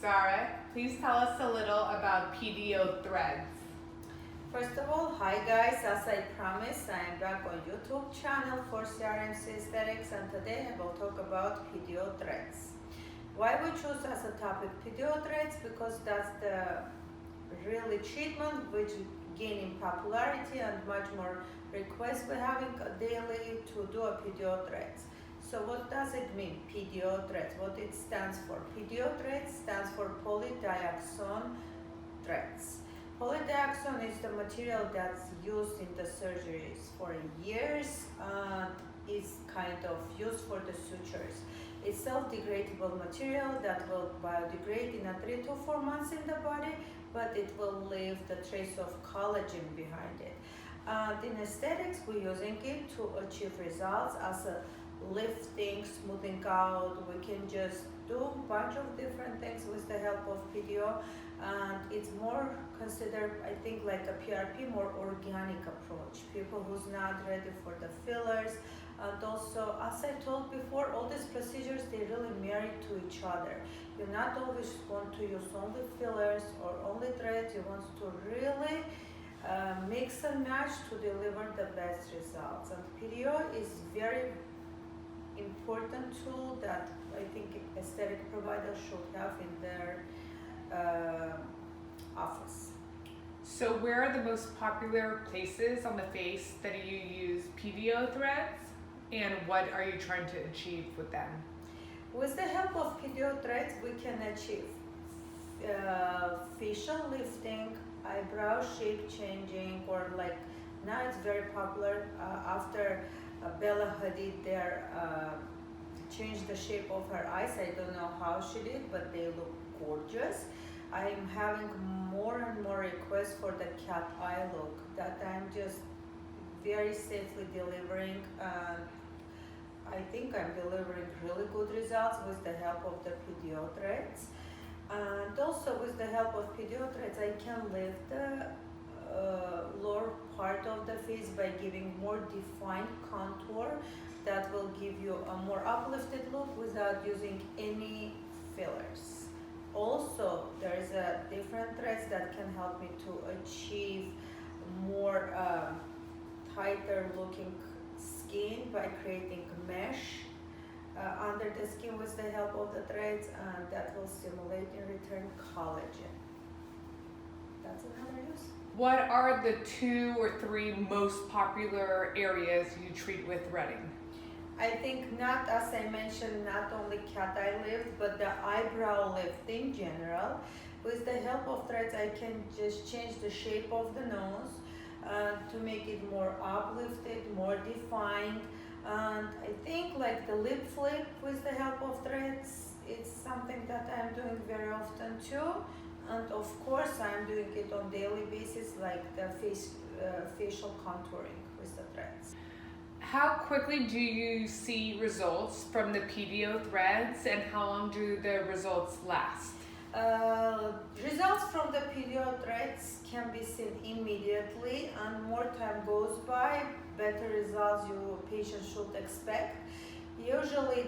Zara. Please tell us a little about PDO threads. First of all, hi guys, as I promised, I am back on YouTube channel for CRMC Aesthetics, and today I will talk about PDO threads. Why we choose as a topic PDO threads? Because that's the really treatment which gaining popularity and much more requests we're having daily to do a PDO threads. So what does it mean, PDO threads? What it stands for? PDO threads stands for polydioxanone threads. Polydioxanone is the material that's used in the surgeries for years and is kind of used for the sutures. It's self-degradable material that will biodegrade in 3 to 4 months in the body, but it will leave the trace of collagen behind it. And in aesthetics, we're using it to achieve results as a lifting, smoothing out. We can just do a bunch of different things with the help of PDO, and it's more considered, I think, like a PRP, more organic approach. People who's not ready for the fillers, and also, as I told before, all these procedures, they really marry to each other. You not always want to use only fillers or only threads. You want to really mix and match to deliver the best results. And PDO is very important tool that I think aesthetic providers should have in their office. So where are the most popular places on the face that you use PDO threads, and what are you trying to achieve with them? With the help of PDO threads, we can achieve facial lifting, eyebrow shape changing, or like now it's very popular after Bella Hadid there changed the shape of her eyes. I don't know how she did, but they look gorgeous. I'm having more and more requests for the cat eye look that I'm just very safely delivering. I think I'm delivering really good results with the help of the PDO threads. And also with the help of PDO threads, I can lift the lower part of the face by giving more defined contour that will give you a more uplifted look without using any fillers. Also, there is a different threads that can help me to achieve more tighter looking skin by creating mesh under the skin with the help of the threads, and that will stimulate in return collagen. That's another use. What are the 2 or 3 most popular areas you treat with threading? I think not, as I mentioned, not only cat eye lift, but the eyebrow lift in general. With the help of threads, I can just change the shape of the nose to make it more uplifted, more defined. And I think like the lip flip with the help of threads, it's something that I'm doing very often too. And of course, I'm doing it on daily basis, like the facial contouring with the threads. How quickly do you see results from the PDO threads, and how long do the results last? Results from the PDO threads can be seen immediately, and more time goes by, better results your patient should expect. Usually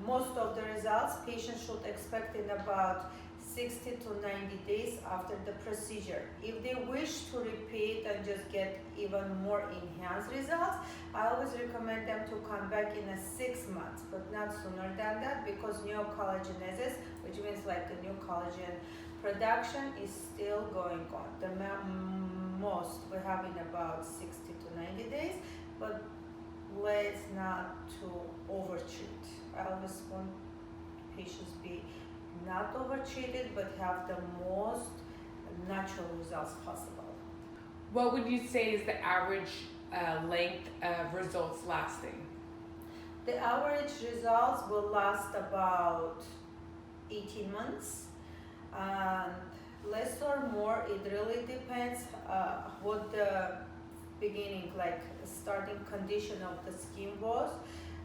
most of the results patients should expect in about 60 to 90 days after the procedure. If they wish to repeat and just get even more enhanced results, I always recommend them to come back in 6 months, but not sooner than that, because neocollagenesis, which means like the new collagen production, is still going on. The most we have in about 60 to 90 days, but let's not to overtreat. I always want patients be not overtreated, but have the most natural results possible. What would you say is the average length of results lasting? The average results will last about 18 months, and less or more, it really depends what the beginning, like starting condition of the skin was,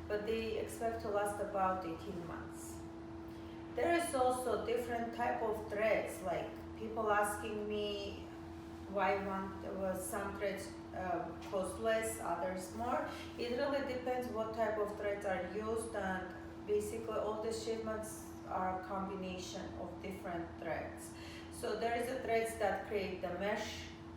but they expect to last about 18 months. There is also different type of threads, like people asking me why some threads cost less, others more. It really depends what type of threads are used, and basically all the shipments are a combination of different threads. So there is a threads that create the mesh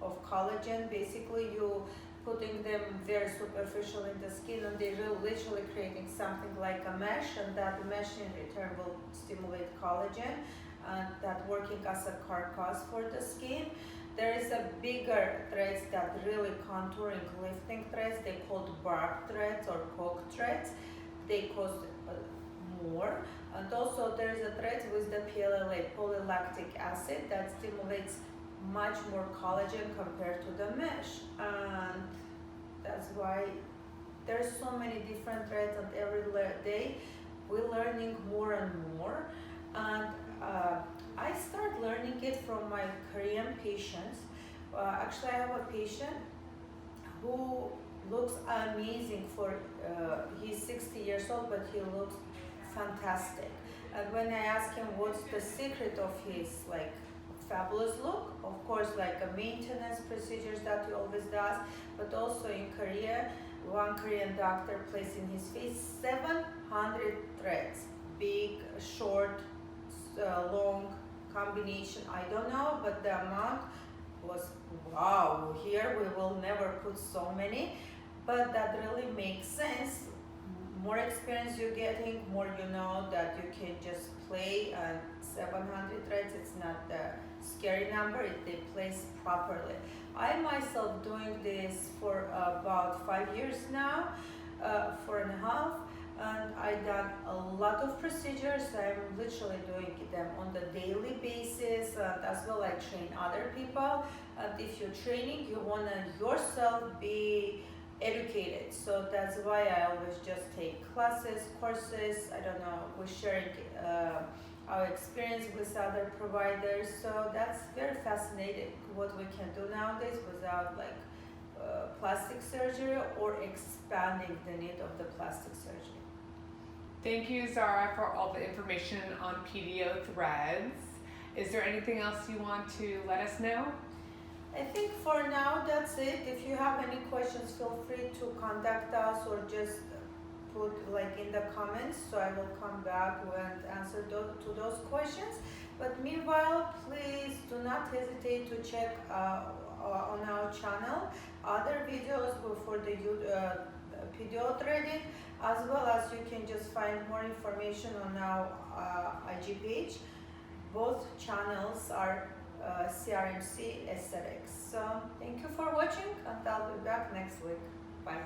of collagen. Basically, you putting them very superficial in the skin, and they're literally creating something like a mesh, and that mesh in return will stimulate collagen, and that working as a carcass for the skin. There is a bigger threads that really contouring lifting threads. They called barb threads or poke threads. They cost more. And also there is a thread with the PLLA, polylactic acid, that stimulates much more collagen compared to the mesh. And that's why there's so many different threads, and every day we're learning more and more. And I start learning it from my Korean patients. Actually, I have a patient who looks amazing for, he's 60 years old, but he looks fantastic. And when I ask him what's the secret of his like fabulous look, of course, like a maintenance procedures that he always does, but also in Korea, one Korean doctor placed in his face 700 threads, big, short, long combination, I don't know, but the amount was wow. Here we will never put so many, but that really makes sense. More experience you're getting, more you know that you can just play, and 700 threads, it's not the scary number if they place properly. I myself doing this for about 5 years now, 4.5, and I done a lot of procedures. I'm literally doing them on the daily basis, as well I train other people. And if you're training, you wanna yourself be educated. So that's why I always just take classes, courses, I don't know, we're sharing our experience with other providers. So that's very fascinating what we can do nowadays without like plastic surgery or expanding the need of the plastic surgery. Thank you, Zara, for all the information on PDO threads. Is there anything else you want to let us know? I think for now that's it. If you have any questions, feel free to contact us or just put like in the comments, so I will come back and answer to those questions. But meanwhile, please do not hesitate to check on our channel other videos for the PDO threading, as well as you can just find more information on our IG page. Both channels are CRMC Aesthetics. So thank you for watching, and I'll be back next week. Bye.